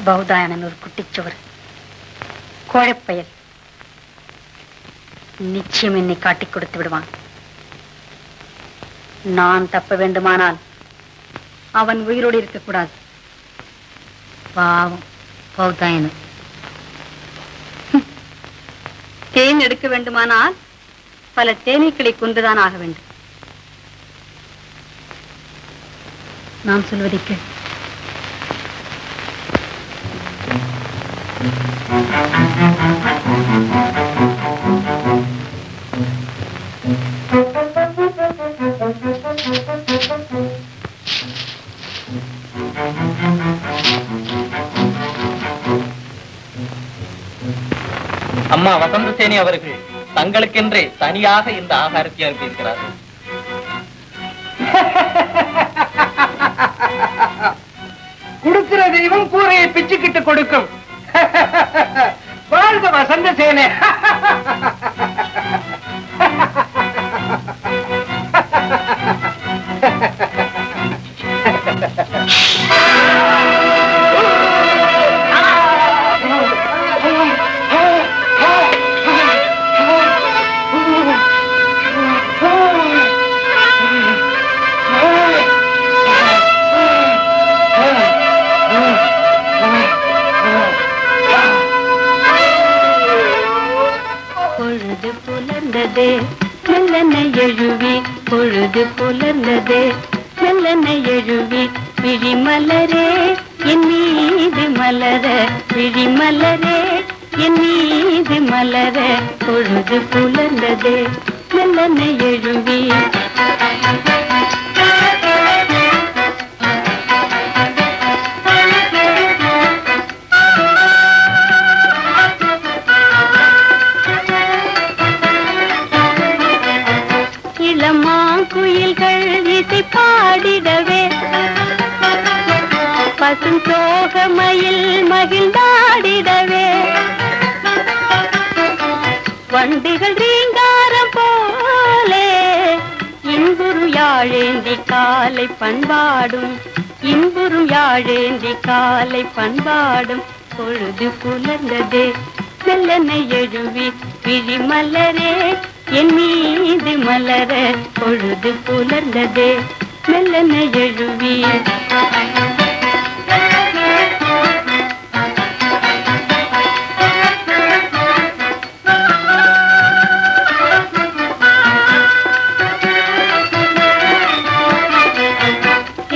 பௌதாயனன் ஒரு குட்டிச்சுவர், கோழைப்பயல். நிச்சயம் என்னை காட்டிக் கொடுத்து விடுவான். நான் தப்ப வேண்டுமானால் அவன் உயிரோடு இருக்கக்கூடாது. பாவம் பௌதாயனன். தேன் எடுக்க வேண்டுமானால் பல தேனீக்களை கொன்றுதான் ஆக வேண்டும். நான் சொல்வதை கேள். அம்மா வசந்தசேனி அவர்கள் தங்களுக்கென்றே தனியாக இந்த ஆகாரத்தை அனுப்பியிருக்கிறார்கள். கொடுக்கிற தெய்வம் கூரையை பிச்சுக்கிட்டு கொடுக்கும். வாழ்க வசந்தசேனே. மெல்லனை எழுவி பொழுது புலர்ந்ததே, மெல்லனை எழுவி விழிமலரே என் மீது மலர, விழிமலரே என் மீது மலர, பொழுது புலர்ந்ததே மெல்லனை எழுவி. குயில்கள் இசை பாடிடவே, பசும் சோகமயில் மகிழ்ந்தாடிடவே, வண்டிகள் ரீங்காரம் போலே இன்புறு யாழேந்தி காலை பண்பாடும், இன்புறு யாழேந்தி காலை பண்பாடும், பொழுது புலர்ந்ததே மெல்லனை எழுவி விழிமலரே என் மீது மலர, பொழுது புலர்ந்ததே மெல்லனை எழுவி.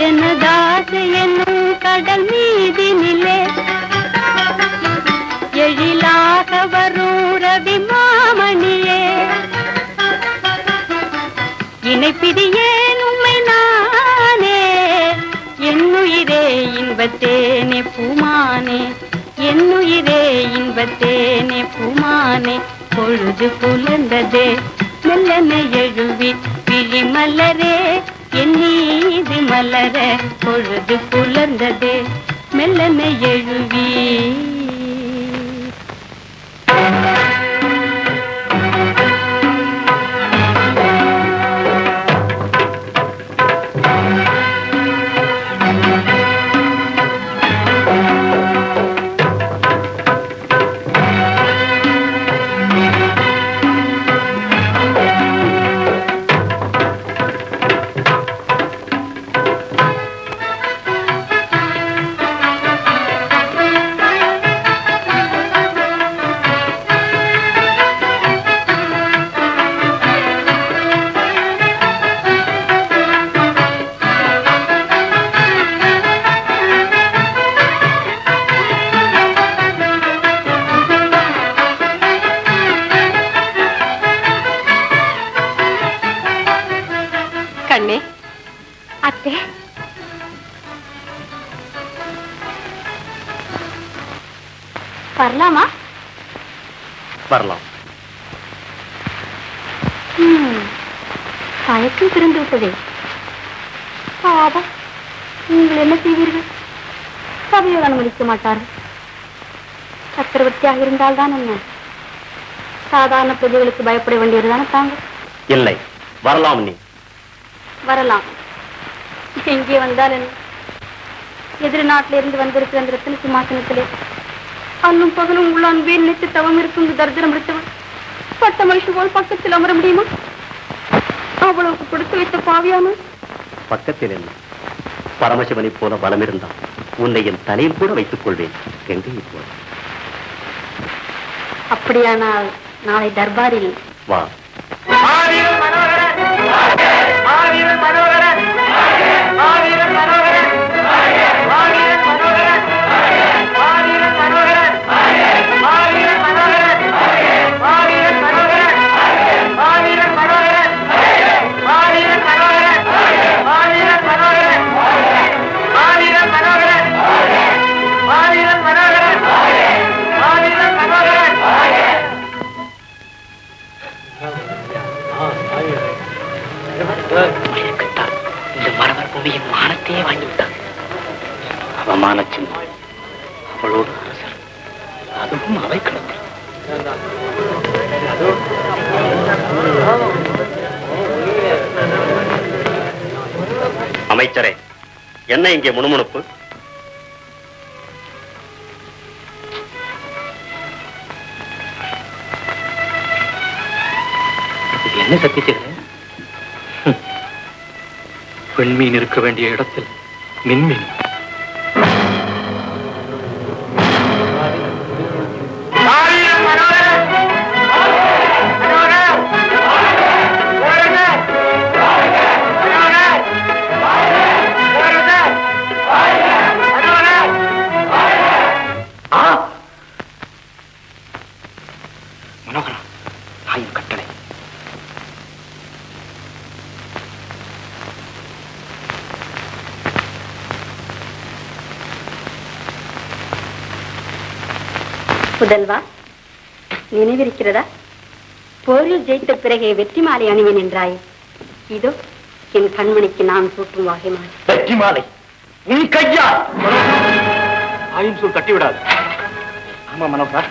எனதாசை என்னும் கடல் மீதினிலே எழிலாக வரும் ரவி மாமணியே, இணைப்பிடியேன் உம்மை நானே, என்னுயிரே இன்பத்தேனே பூமானே, என்னுயிரே இன்பத்தேனே பூமானே, பொழுது புலர்ந்ததே மெல்லனை எழுவி விழிமலரே என் மீது மலர, பொழுது புலர்ந்ததே மெல்லனை எழுவி. கண்ணே, அத்தே, வரலாமா? வரலாம். தயக்கம் திறந்து விட்டதே. பாவம், நீங்கள் என்ன செய்வீர்கள்? சபையோர் அனுமதிக்க மாட்டார்கள். சக்கரவர்த்தியாக இருந்தால்தான் என்ன, சாதாரண பிரஜைகளுக்கு பயப்பட வேண்டியதுதானே தாங்கள்? இல்லை, வரலாம். நீ வரலாம். எங்கே வந்தால் என்ன? எதிர் நாட்டில இருந்து வந்திருக்கிற அந்த ரத்தின சிம்மாசனத்திலே அன்னும் பகலும் உள்ள அன்பே நினைத்து தவம் இருக்கும் தரித்திரம் எடுத்தவன் பட்ட மனுஷன் போல் பக்கத்தில் அமர முடியுமா? அவ்வளவுக்கு கொடுத்து வைத்த பாவியான பக்கத்தில் என்ன பரமசிவனை போல பலம் இருந்தால் உன்னை என் தலையில் கூட வைத்துக் கொள்வேன். கங்கையை போல. அப்படியானால் நாளை தர்பாரில் வா. இந்த மரவர் பூமியின் மானத்தையே வாங்கிவிட்டான். அவமான சின்னம் அவளோடு அரசர், அதுவும் அவை கிடக்கு. அமைச்சரே, என்ன இங்கே முணுமுணுப்பு? என்ன சத்தியத்தில் பெண்மீன் இருக்க வேண்டிய இடத்தில் மின்மீன். மனோகரா, தாயின் கட்டளை. புதல்வா, நினைவிருக்கிறதா? போரில் ஜெயித்த பிறகே வெற்றி மாலை அணிவேன் என்றாய். இதோ என் கண்மணிக்கு நான் சூட்டும் வகை மாலை. வெற்றி மாலை உன் கையா? ஆயும் சொல் தட்டிவிடாது. ஆமா மனோகரா,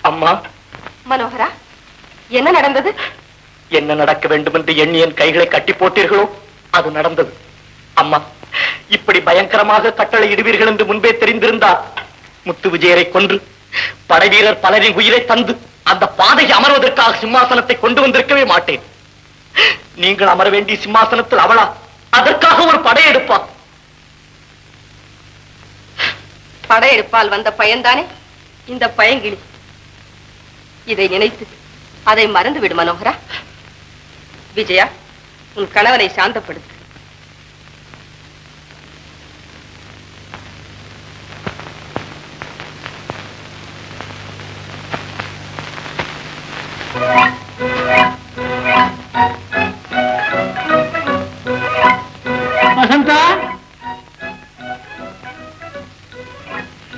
அம்மா. மனோகரா, என்ன நடந்தது? என்ன நடக்க வேண்டும் என்று எண்ணி என் கைகளை கட்டி போட்டீர்களோ அது நடந்தது. அம்மா, இப்படி பயங்கரமாக கட்டளை இடுவீர்கள் என்று முன்பே தெரிந்திருந்தால் முத்து விஜயரை கொன்று படை வீரர் பலரின் உயிரை தந்து அந்த பாதையை அமர்வதற்காக சிம்மாசனத்தை கொண்டு வந்திருக்கவே மாட்டேன். நீங்கள் அமர வேண்டிய சிம்மாசனத்தில் அவளா அதற்காக ஒரு படையெடுப்பா? படையெடுப்பால் வந்த பயன்தானே இந்த பயங்கிளி. இதை நினைத்து அதை மறந்து விடு மனோகரா. விஜயா, உன் கணவனை சாந்தப்படுத்து. வசந்தா,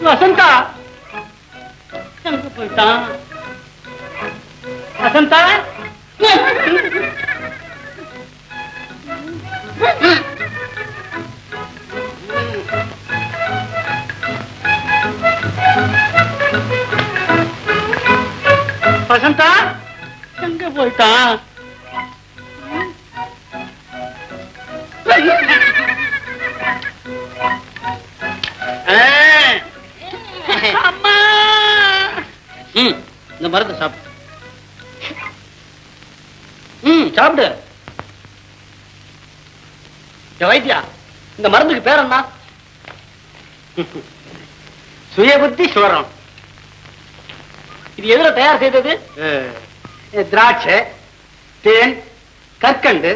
வசந்தா எங்க போயிட்டான்? வசந்தா, வசந்தா எங்க போயிட்டான்? அம்மா, இந்த மருந்து சாப்பிடு. சாப்பிடு. வைத்தியா, இந்த மருந்துக்கு பேர் என்ன? சுயபுத்தி சுவரம். இது எதுல தயார் செய்தது? திராட்சை, தேன், கற்கண்டு,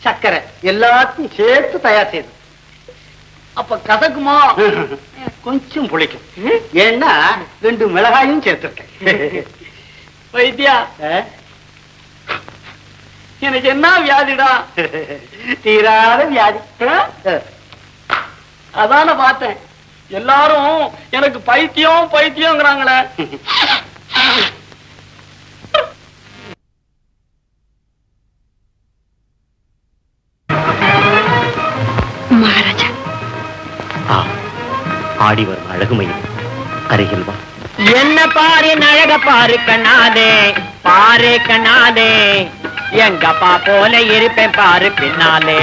சர்க்கரை எல்லாத்தையும் சேர்த்து தயார் செய்தது. அப்ப கசக்குமா? கொஞ்சம் புளிக்கும். ஏன்னா 2 மிளகாயும் சேர்த்திருக்கேன். வைத்தியா, எனக்கு என்ன வியாதிடா? தீராத வியாதி. அதான பார்த்தேன். எல்லாரும் எனக்கு பைத்தியம் பைத்தியம்ங்கிறாங்களே. ஆடி வரும் அழகுமையில் அருகில் வா. என்ன பாரு அழக பாரு கண்ணாதே, பாரு கண்ணாதே, எங்கப்பா போல இருப்பேன் பாரு பின்னாலே,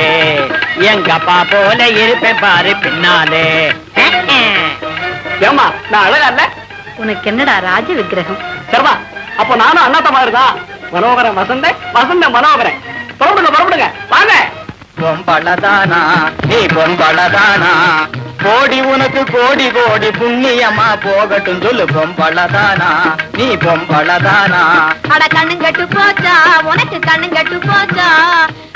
எங்கப்பா போல இருப்பேன் பாரு பின்னாலே. ஏமா நான் அழகா இல்ல? உனக்கு என்னடா ராஜ விக்கிரகம். சரிவா, அப்போ நானும் அண்ணாத்த மாதிரிதான். மனோகரன் வசந்த, வசந்த மனோகரன். புறப்படுங்க வாங்க. பொம்பளதானா நீ பொம்பளதானா, கோடி உனக்கு கோடி கோடி புண்ணியமா போகட்டும் சொல்லு. பொம்பளதானா நீ பொம்பளதானா. அட கண்ணுங்கட்டு போச்சா, உனக்கு கண்ணுங்கட்டு போச்சா,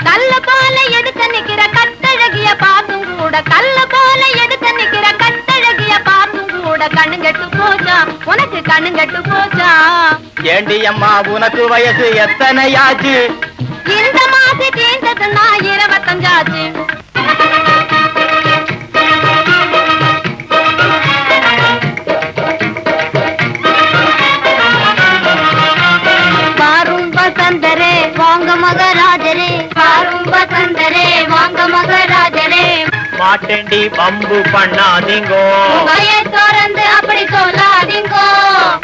கல்ல போல எடுக்க நிக்கிற கட்டழகிய பாத்தும் கூட, கல்ல போல எடுக்க நிக்கிற கட்டழகிய பாத்தும் கூட, கண்ணுங்கட்டு போச்சா, உனக்கு கண்ணுங்கட்டு போச்சா. ஏண்டி அம்மா உனக்கு வயசு எத்தனையாச்சு? இந்த மாசி தீர்ந்ததுன்னா 25 ஆச்சு. பாரும் வசந்தரே வாங்க மகராஜரே, பாரும் வசந்தரே வாங்க மகராஜரே. மாட்டேண்டி பம்பு பண்ணாதீங்கோ, வாயை திறந்து அப்படி சொல்லாதீங்கோ,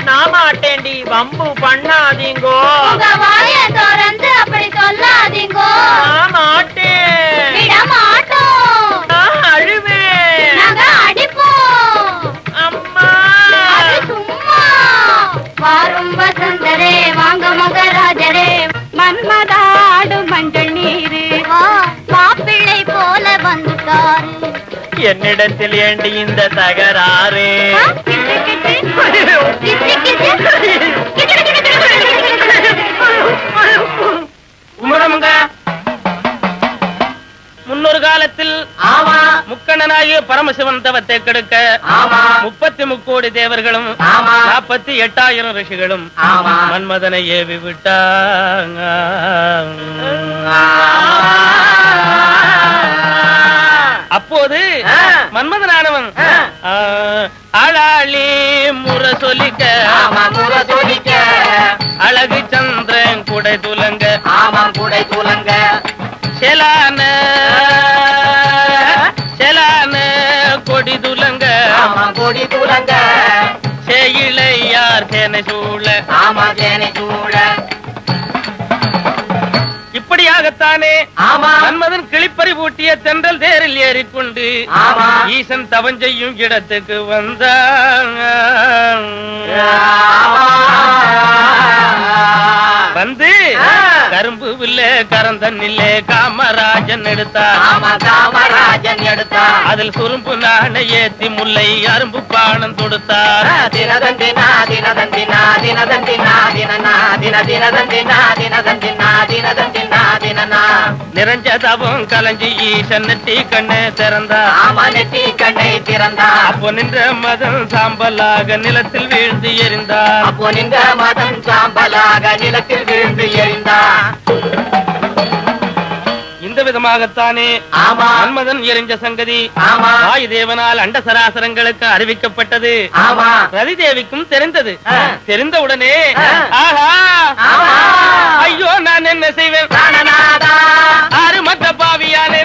நான் மாட்டேண்டி பம்பு பண்ணாதீங்கோ, உங்க வாயை திறந்து அப்படி சொல்லாதீங்கோ. நான் மாட்டேன், விட மாட்டோம், நான் அழுவேன், நாங்க அடிப்போம். அம்மா. அது சும்மா. வாரும் வசந்தரே வாங்க மகராஜரே, மன்மதாடு மஞ்சள் நீரு மாப்பிள்ளை போல வந்துட்டாரு. என்னிடத்தில் ஏண்டி இந்த தகராறு? உமரமுங்க முன்னொரு காலத்தில் முக்கண்ணனாகிய பரமசிவன் தவத்தை கெடுக்க 33 கோடி தேவர்களும் 48,000 ரிஷிகளும் மன்மதனை ஏவி விட்டாங்க. அப்போது மன்மதனானவன் ஆளாளி முரசொலிக்க, அழகு சந்திரன் குடை துலங்க, செலான கொடி துலங்க, செய்யிளையார் சேனை சூழ, இப்படியாகத்தானே மன்மதன் கிளிப்பறி பூட்டிய தென்றல் தேரில் ஏறிக்கொண்டு ஈசன் தவஞ்செய்யும் இடத்துக்கு வந்தான். வந்து கரும்பு வில்ல கரந்தன்னில்லே காமராஜன் எடுத்தார். அதில் சுரும்பு நாண ஏத்தி முல்லை அரும்பு பானம் தொடுத்தார். நிறைஞ்ச தவம் கலஞ்சி ஈசன் நெட்டி கண்ணை திறந்தார். அப்போ நின்ற மதன் சாம்பலாக நிலத்தில் வீழ்ந்து எறிந்தார். இந்த விதமாகத்தானே மன்மதன் எரிஞ்ச சங்கதி வாயு தேவனால் அண்ட சராசரங்களுக்கு அறிவிக்கப்பட்டது. ரதி தேவிக்கும் தெரிந்தது. தெரிந்தவுடனே ஆஹா ஐயோ நான் என்ன செய்வேன், ஆறு மற்ற பாவியானே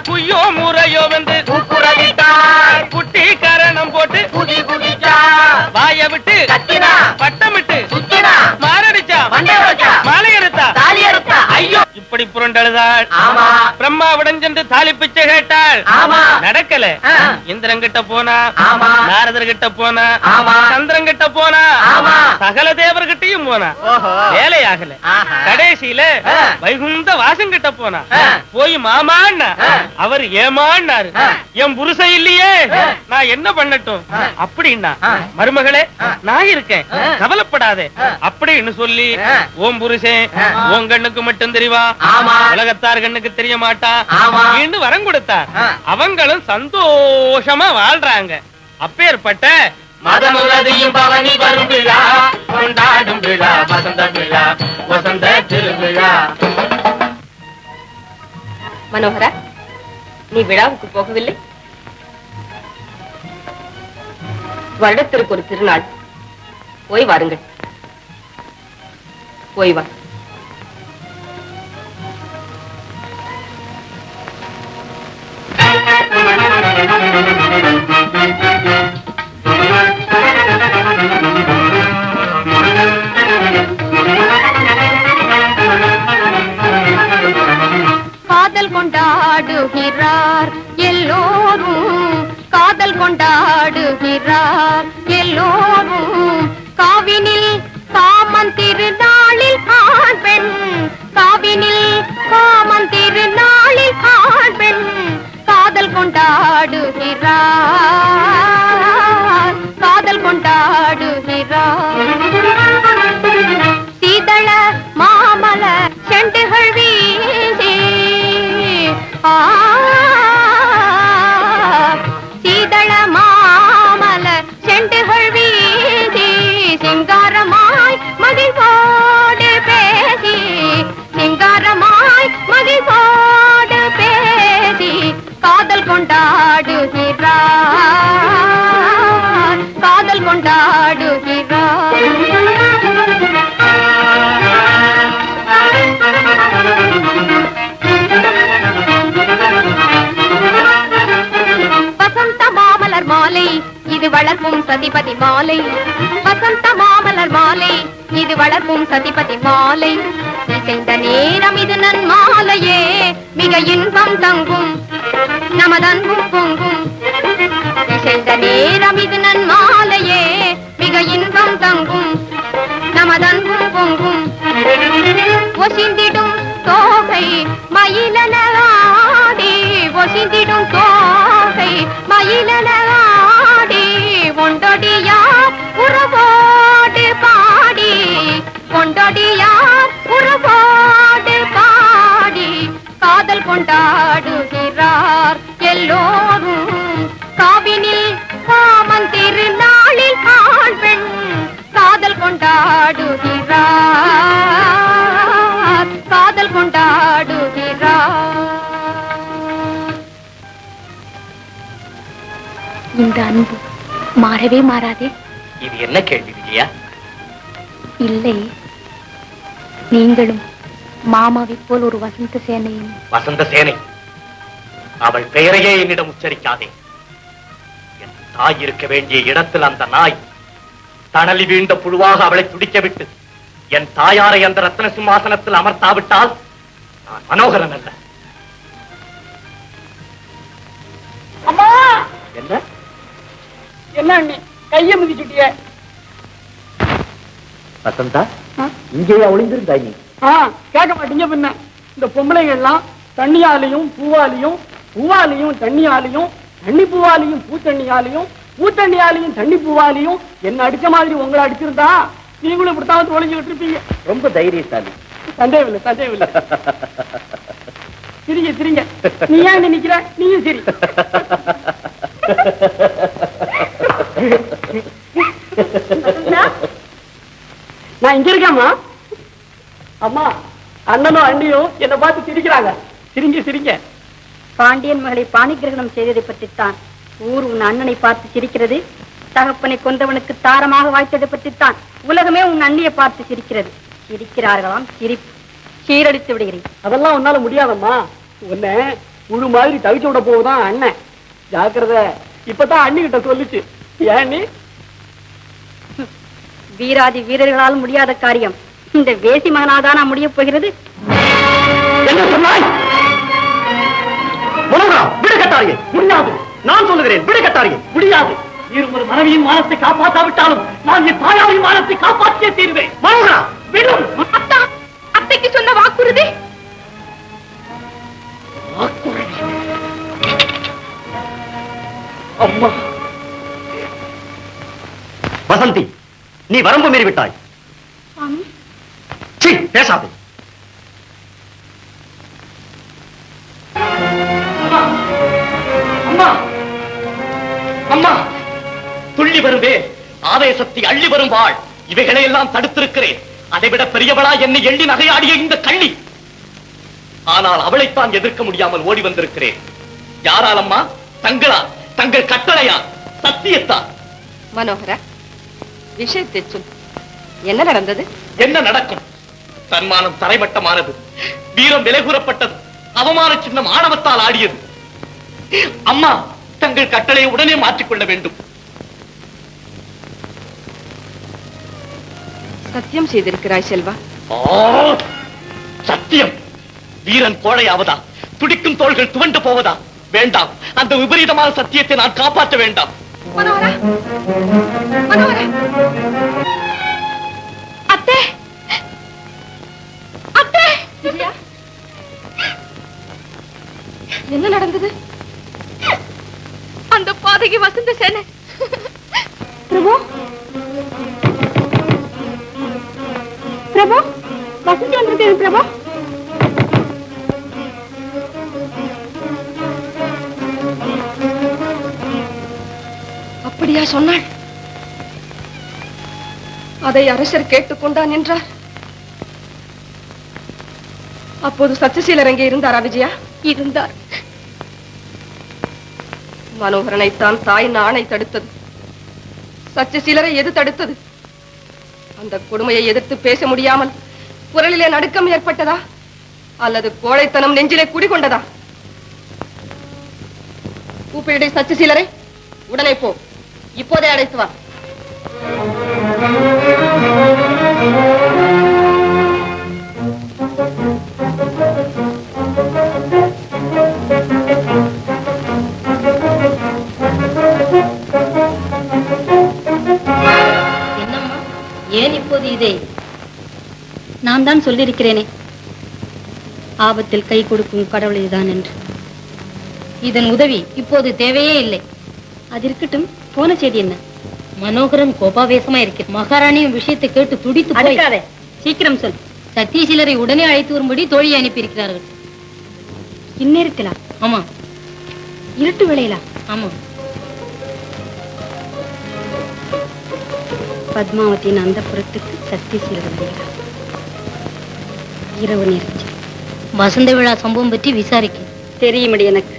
குய்யோ முறையோ வந்து குட்டி கரணம் போட்டு வாய விட்டு பட்டமிட்டு மாரடிச்சா மாலை எடுத்தா ஐயோ இப்படி புரண்டழுதாள். பிரம்மாவிடம் சென்று தாலி பிச்சை கேட்டாள். நடக்கல. இந்திரங்கிட்ட போனா, நாரதர்கிட்ட போனா, சந்திரங்கிட்ட போனா, சகல தேவர்கிட்டையும் போனா, வேலையாகல. கடைசியில வைகுந்த வாசங்கிட்ட போனா. போய் மாமான்னா அவர் ஏமான்னாரு. என் புருஷன் இல்லையே நான் என்ன பண்ணட்டும் அப்படின்னா, மருமகளே நான் இருக்கேன் கவலைப்படாதே அப்படின்னு சொல்லி ஓம் புருஷன் உன் கண்ணுக்கு மட்டும் தெரிவா, உலகத்தார் கண்ணுக்கு தெரிய மாட்டான் வரம் கொடுத்தார். அவங்களும் சந்தோஷமா வாழ்றாங்க. அப்பேற்பட்ட மதமுறதையும் பவனி வரும் விழா, கொண்டாடும் விழா, வசந்த விழா, வசந்த திருவிழா. மனோகரா, நீ விழாவுக்கு போகவில்லை? வருடத்திற்கு ஒரு திருநாள், போய் வாருங்கள். போய் வா. கொண்டாடுகிறார் எல்லோரும் காவினில் காமன் திருநாளில் ஆண் பெண் காவினில் காமன் திருநாளில் ஆண் பெண் காதல் கொண்டாடுகிறார் காதல் கொண்டாடுகிறார் சீதள மாமல செண்டுகள் வீசி சீதள மாமல செண்டுகள் வீசி சிங்காரமாய் மகிழ்வோடு பேசி சிங்காரமாய் மகிழ்வோடு பேசி காதல் கொண்டாடுகிறார் காதல் கொண்டாடுகிறார் வசந்த மாமலர் மாலை இது வளர்ப்பும் சதிபதி மாலை வசந்த மாமலர் மாலை இது வளர்ப்பும் சதிபதி மாலை இசைந்த நேரம் இது நன் மாலையே மிக இன்பம் தங்கும் நமதன்பும் பொங்கும் இசைந்த நேரம் இது நன் மாலையே மிக இன்பம் தங்கும் நமதன்பும் பொங்கும் ஒசிந்திடும் தோகை மயிலனகாடி ஒசிந்திடும் தோகை மயிலனகாடி ஒண்டொடியார் உறவோடு பாடி ஒண்டொடியார் உறவோடு பாடி காதல் கொண்டாடுகிறார் எல்லோரும் காவினில் காமன் திருநாளில் ஆண் பெண் காதல் கொண்டாடுகிறார் காதல் கொண்டாடுகிறார் இந்த அன்பு மாறவே மாறாதே. இது என்ன கேள்வி விஜயா? இல்லை, நீங்களும் மாமாவை போல் ஒரு வசந்த சேனையும். வசந்த சேனை? அவள் பெயரையே என்னிடம் உச்சரிக்காதே. என் தாய் இருக்க வேண்டிய இடத்தில் அந்த நாய் தணலி வீழ்ந்த புழுவாக அவளை துடிக்க விட்டு என் தாயாரை அந்த ரத்ன சிம்மாசனத்தில் அமர்த்தாவிட்டால் நான் மனோகரன் அல்ல. அம்மா, என்ன என்ன அண்ணி கைய மிதிச்சுட்டிய? வசந்தா, இங்கேயே ஒளிந்திருந்தாய் நீ? கேட்க மாட்டீங்க பின்ன. இந்த பொம்பளைங்க எல்லாம் தண்ணியாலையும் பூவாலையும் பூவாலையும் தண்ணியாலையும் தண்ணி பூவாலையும் பூத்தண்ணியாலையும் பூத்தண்ணியாலையும் தண்ணி பூவாலையும் என்ன அடிச்ச மாதிரி உங்களை அடிச்சிருந்தா நீங்களும் இப்படித்தான் ஒளிஞ்சுக்கிட்டு இருப்பீங்க. ரொம்ப தைரியசாலி. சந்தேகம் இல்லை, சந்தேகம் இல்லை. சிரிங்க சிரிங்க. நீ ஏன் நிக்கிற? நீயும் சரி. நான் இங்க இருக்கேம்மா. அம்மா, அண்ணனும் அண்ணியும் என்னை பார்த்து சிரிக்கிறாங்க. சிரிங்க சிரிங்க. பாண்டியன் மகளை பாணி கிரகணம் செய்ததை பற்றித்தான் ஊர் உன் அண்ணனை பார்த்து சிரிக்கிறது. தகப்பனை கொன்றவனுக்கு தாரமாக வாய்த்ததை பற்றித்தான் உலகமே உன் அண்ணியை பார்த்து சிரிக்கிறது. சிரிக்கிறார்களாம் சிரிப்பு. சீரடித்து விடுகிறேன். அதெல்லாம் உன்னால முடியாதம்மா. உன்னை முழு மாதிரி தவிச்சு விட போகுதான் அண்ணன். ஜாக்கிரத. இப்பதான் அண்ணி கிட்ட சொல்லுச்சு. ஏன் நீ வீராதி வீரர்களால் முடியாத காரியம் இந்த வேசி மகனாதானா முடிய போகிறது? என்ன சொன்னாய்? விடுகட்டாரியே, முடியாது. நான் சொல்லுகிறேன், விடுகட்டாரியே, முடியாது. இருவர் மனைவியின் மானத்தை காப்பாற்றாவிட்டாலும் நான் என் தாயாரின் மானத்தை காப்பாற்றியே தீர்வேன். மனோகரா, விடும். அத்தைக்கு சொன்ன வாக்குறுதி அம்மா. வசந்தி, நீ வரம்பு மீறி விட்டாய். சீ, பேசாதே. அம்மா, அம்மா, துள்ளி வருவே ஆவேசத்தை அள்ளி வரும் வாழ், இவைகளை எல்லாம் தடுத்திருக்கிறேன். அதைவிட பெரியவளா என்னை எள்ளி நகையாடிய இந்த கள்ளி. ஆனால் அவளைத்தான் எதிர்க்க முடியாமல் ஓடி வந்திருக்கிறேன். யாரால் அம்மா? தங்களா? தங்கள் கட்டளையா? சத்தியத்தா? மனோகரா, விஷயத்தை சொல். என்ன நடந்தது? என்ன நடக்கும்? தன்மானம் தரைமட்டமானது, வீரம் விலை கூறப்பட்டது, அவமான சின்னம் ஆணவத்தால் ஆடியது. அம்மா, தங்கள் கட்டளையை உடனே மாற்றிக்கொள்ள வேண்டும். சத்தியம் செய்திருக்கிறாய் செல்வா? சத்தியம்? வீரன் கோழையாவதா? துடிக்கும் தோள்கள் துவண்டு போவதா? வேண்டாம், அந்த விபரீதமான சத்தியத்தை நான் காப்பாற்ற வேண்டாம். மனோகரா, மனோகரா, அத்தை, அத்தை. விஜயா, என்ன நடந்தது? அந்த பாதகி வசந்த சேனை. பிரபு, பிரபு, வசந்தி வந்திருக்கிறது பிரபு. அப்படியா சொன்னாள்? அதை அரசர் கேட்டுக்கொண்டான் என்றார். அப்போது சத்தியசீலர் அங்கே இருந்தாரா விஜயா? இருந்தார். மனோகரனைத்தான் தாய் நாணை தடுத்தது. சத்தியசீலரை எது தடுத்தது? அந்த கொடுமையை எதிர்த்து பேச முடியாமல் குரலிலே நடுக்கம் ஏற்பட்டதா அல்லது கோழைத்தனம் நெஞ்சிலே குடிகொண்டதா? கூப்பிடை சத்தியசீலரை, உடனே போ, இப்போதே அழைத்து வா. என்னம்மா, ஏன் இப்போது இதை? நான் தான் சொல்லியிருக்கிறேனே, ஆபத்தில் கை கொடுக்கும் கடவுள் இதுதான் என்று. இதன் உதவி இப்போது தேவையே இல்லை. அது இருக்கட்டும், போன செய்தி என்ன? மனோகரன் கோபாவேசமா இருக்கு. மகாராணியும் விஷயத்தை கேட்டு துடித்து போய், சீக்கிரம் சொல். சத்தியசீலரை உடனே அழைத்து வரும்படி தோழியை அனுப்பி இருக்கிறார்கள். இந்நேரத்திலா? ஆமா. இருட்டு வேளையிலா? ஆமா. பத்மாவதியின் அந்த புறத்துக்கு சத்தியசீலர் வருகிறார். இரவு நேரம் வசந்த விழா சம்பவம் பற்றி விசாரிக்க தெரியுமடி எனக்கு.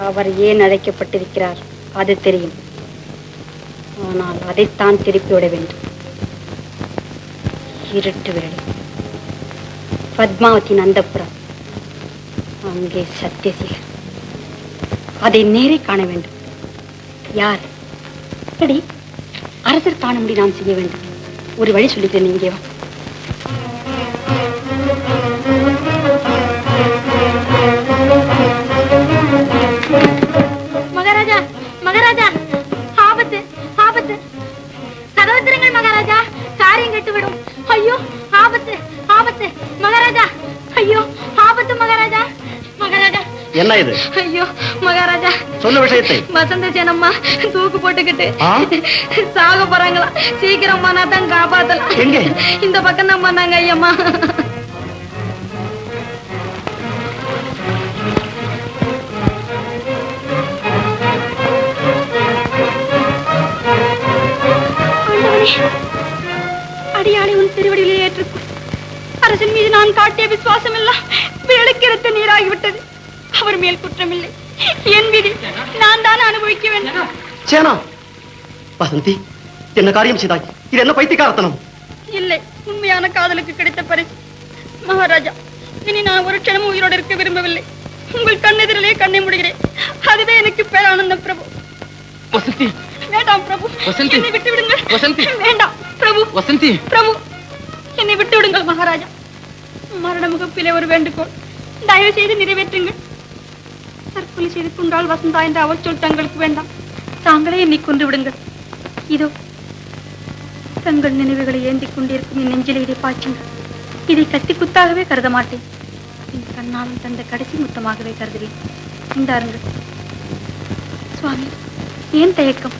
அவர் ஏன் அழைக்கப்பட்டிருக்கிறார் அது தெரியும். ஆனால் அதைத்தான் திருப்பிவிட வேண்டும். இருட்டு வேளை, பத்மாவதியின் அந்தப்புறம், அங்கே சத்தியசீலர். அதை நேரே காண வேண்டும். யார்? சரி, அரசர் காணும்படி நான் செய்ய வேண்டும். ஒரு வழி சொல்லிக்கிறேன், இங்கே வா. மகாராஜா, மகாராஜா, ஆபத்து, ஆபத்து, கதவு திறங்கள் மகாராஜா, காரியம் கெட்டுவிடும். ஐயோ, ஆபத்து, ஆபத்து மகாராஜா, ஐயோ, ஆபத்து மகாராஜா, மகாராஜா. என்ன இது? ஐயோ மகாராஜா, சொல்ல விஷயத்தை. வசந்த சேனம்மா தூக்கு போட்டுக்கிட்டு சாக போறாங்களா? சீக்கிரம் பண்ணா தான் காப்பாத்தலாம். எங்க? இந்த பக்கம் தான் பண்ணாங்க ஐயம்மா. அடியாளை உன் திருவடியிலே ஏற்றுக்கொள். அரசன் மீது நான் காட்டிய விசுவாசம் எல்லாம் விளக்கிறத்து நீராகிவிட்டது. அவர் மேல் குற்றமில்லை. என் விதி நான் தான் அனுபவிக்க வேண்டும். சேனா, வசந்தி, என்ன காரியம் செய்தாய்? இது என்ன பைத்தியக்காரத்தனம்? இல்லை, உண்மையான காதலுக்கு கிடைத்த பரிசு. மகாராஜா, இனி நான் ஒரு க்ஷணமும் உயிரோடு இருக்க விரும்பவில்லை. உங்கள் கண்ணெதிரிலே கண்ணை முடிகிறேன். அதுவே எனக்கு பேரானந்தம் பிரபு. வசந்தி, வேண்டாம் பிரபு, வசந்தி, என்னை விட்டு விடுங்கள். வசந்தி, வேண்டாம் பிரபு. வசந்தி, பிரபு, என்னை விட்டு விடுங்கள் மகாராஜா. மரண முகப்பிலே ஒரு வேண்டுகோள், தயவு செய்து நிறைவேற்றுங்கள். தற்கொலை செய்து கொண்டால் வசந்தா என்ற அவச்சொல் தங்களுக்கு வேண்டாம். தாங்களே என்னை கொண்டு விடுங்கள். இதோ தங்கள் நினைவுகளை ஏந்திக் கொண்டிருக்கும் என் நெஞ்சிலே இதை பாய்ச்சுங்கள். இதை கத்தி குத்தாகவே கருத மாட்டேன். என் கண்ணாலும் தந்த கடைசி முத்தமாகவே கருதுவேன். இந்தாருங்கள். சுவாமி, ஏன் தயக்கம்?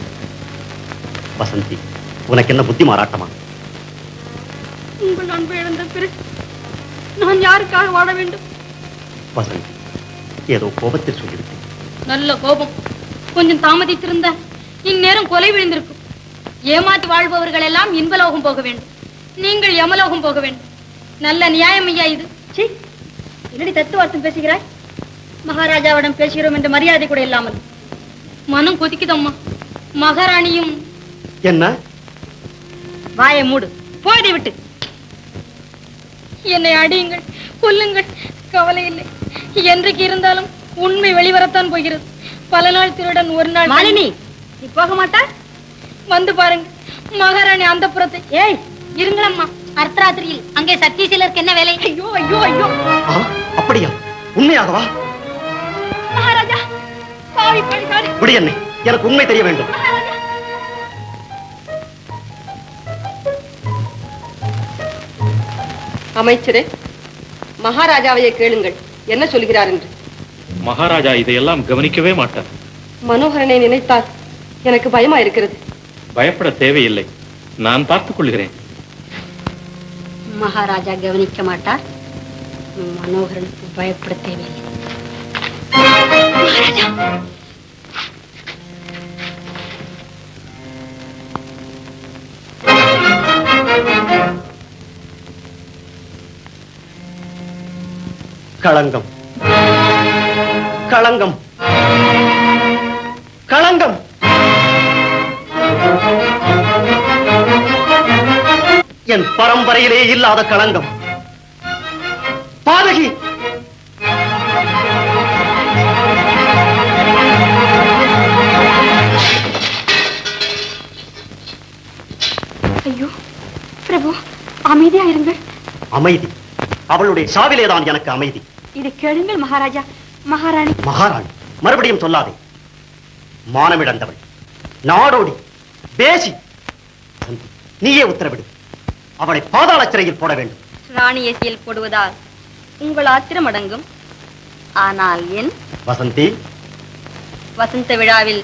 வசந்தி, உனக்கு என்ன புத்தி மாறாட்டமா? உங்கள் அன்பு இழந்த பிறகு நான் யாருக்காக வாழ வேண்டும்? வசந்தி, ஏதோ கோபத்தில் சொல்லிவிட்டேன். நல்ல கோபம். கொஞ்சம் தாமதித்திருந்த இந்நேரம் கொலை விழுந்திருக்கும். ஏமாற்றி வாழ்பவர்கள் எல்லாம் இன்பலோகம் போக வேண்டும். நீங்கள் யமலோகம் போக வேண்டும். நல்ல நியாயம் ஐயா இது. சீ, என்னடி தத்துவார்த்தம் பேசுகிறாய்? மகாராஜாவிடம் பேசுகிறோம் என்ற மரியாதை கூட இல்லாமல். மனம் கொதிக்குதம்மா. மகாராணியும். என்ன? வாயை மூடு, போயதை விட்டு. என்னை அடியுங்கள், கொல்லுங்கள், கவலை இல்லை. என்றைக்கு இருந்தாலும் உண்மை வெளிவரத்தான் போகிறது. பல நாள் திருடன் ஒரு நாள். மாலினி, நீ போக மாட்டாய்? வந்து பாருங்க மகாராணி அந்த புறத்தை. ஏய், இருங்களம்மா. அர்த்தராத்திரியில் அங்கே சத்தியசீலருக்கு என்ன வேலை? ஐயோ ஐயோ ஐயோ. அப்படியா? உண்மையாகவா? மகாராஜா, பாவி பழிகாரி. விடு என்னை. எனக்கு உண்மை தெரிய வேண்டும். அமைச்சரே, மகாராஜாவையே கேளுங்கள், என்ன சொல்கிறார் என்று. மகாராஜா இதையெல்லாம் கவனிக்கவே மாட்டார். மனோகரனை நினைத்தால் எனக்கு பயமா இருக்கிறது. பயப்பட தேவையில்லை, நான் பார்த்துக் கொள்கிறேன். மகாராஜா கவனிக்க மாட்டார், மனோகரனுக்கு பயப்பட தேவையில்லை. களங்கம், களங்கம், களங்கம். என் பரம்பரையிலே இல்லாத களங்கம். பாதகி! ஐயோ பிரபு, அமைதியா இருங்கள். அமைதி? அவளுடைய சாவிலேதான் எனக்கு அமைதி. இதை கேளுங்கள் மகாராஜா. மகாராணி. மகாராணி மறுபடியும் சொல்லாதே. மானமிழந்தவள், நாடோடி, பேசி. நீயே உத்தரவிடு, அவளை பாதாள சிறையில் போட வேண்டும். ராணியை சிறையில் போடுவதால் உங்கள் ஆத்திரம் அடங்கும். ஆனால் என் வசந்தி, வசந்த விழாவில்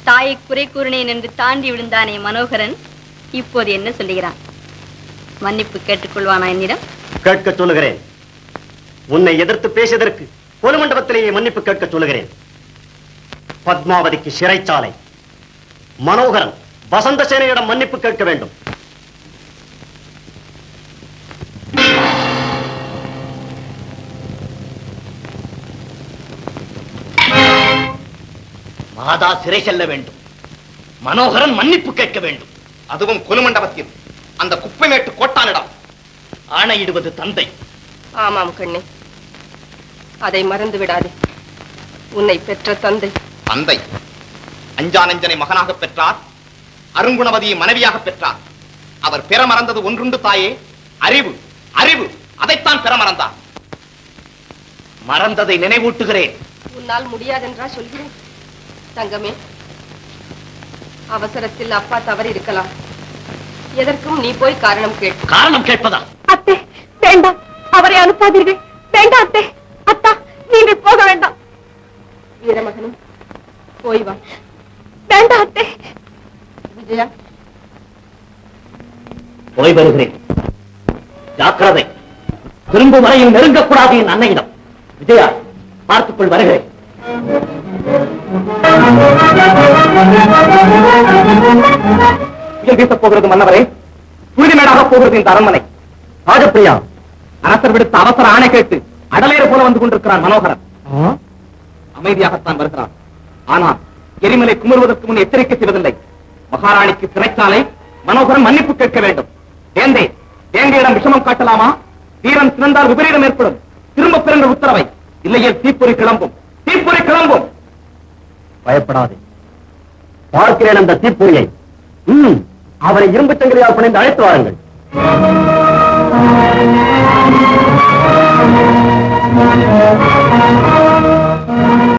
தாயை குறை கூறினேன் என்று தாண்டி விழுந்தானே மனோகரன், இப்போது என்ன சொல்லுகிறான்? மன்னிப்பு கேட்டுக்கொள்வானா என்னிடம்? கேட்க சொல்லுகிறேன். உன்னை எதிர்த்து பேசியதற்கு பொது மண்டபத்திலேயே மன்னிப்பு கேட்க சொல்லுகிறேன். பத்மாவதிக்கு சிறைச்சாலை. மனோகரன் வசந்த சேனையிடம் மன்னிப்பு கேட்க வேண்டும். மாதா சிறை செல்ல வேண்டும். மனோகரன் மன்னிப்பு கேட்க வேண்டும். அதுவும் கொலு மண்டபத்தில், அந்த குப்பைமேட்டு கோட்டானிடம். ஆணையிடுவது தந்தை. ஆமாம் கண்ணே, அதை மறந்து விடாதே. உன்னை பெற்ற தந்தை. தந்தை அஞ்சானஞ்சனை மகனாக பெற்றார், அருங்குணவதியை மனைவியாக பெற்றார். அவர் பெற மறந்தது ஒன்றுண்டு தாயே, அறிவு. அறிவு, அதைத்தான் பெற மறந்தார். மறந்ததை நினைவூட்டுகிறேன். உன்னால் முடியாதென்றா சொல்கிறேன். தங்கமே, அவசரத்தில் அப்பா தவறி இருக்கலாம். எதற்கும் நீ போய் காரணம் கேட்பு. காரணம் கேட்பதா? அத்தை வேண்டாம், அவரை அனுப்பாதீர்கள். வேண்டாம் அத்தை. அத்தா, நீங்கள் போக வேண்டாம். வீரமகனும் போய் வா. வேண்டாம் அத்தை. விஜயா, போய் வருகிறேன். ஜாக்கிரதை, திரும்பும் வரையில் நெருங்கக்கூடாது என் அன்னையிடம். விஜயா, பார்த்துக்கொள், வருகிறேன். வீசப் போகிறது மன்னவரே, புழுதிமேடாக போகிறது இந்த அரண்மனை. ராஜப்பிரியா, அரசர் விடுத்த அவசர ஆணை கேட்டு அடலேறு போல வந்து கொண்டிருக்கிறான் மனோகரன். அமைதியாகத்தான் வருகிறான். ஆனால் எரிமலை குமுறுவதற்கு முன் எச்சரிக்கை செய்வதில்லை. மகாராணிக்கு சிறைச்சாலை, மனோகரன் மன்னிப்பு கேட்க வேண்டும். வேந்தே, வேங்கையிடம் விஷமம் காட்டலாமா? வீரன் சிறந்தால் விபரீதம் ஏற்படும். திரும்ப பெறுகிற உத்தரவை, இல்லையே தீப்பொறி கிளம்பும். தீப்பொறி கிளம்பும். பயப்படாதே, பார்க்கிறேன் அந்த தீப்பொறியை. அவரை இரும்பு சங்கிலியால் பிணைந்து அழைத்து வாருங்கள்.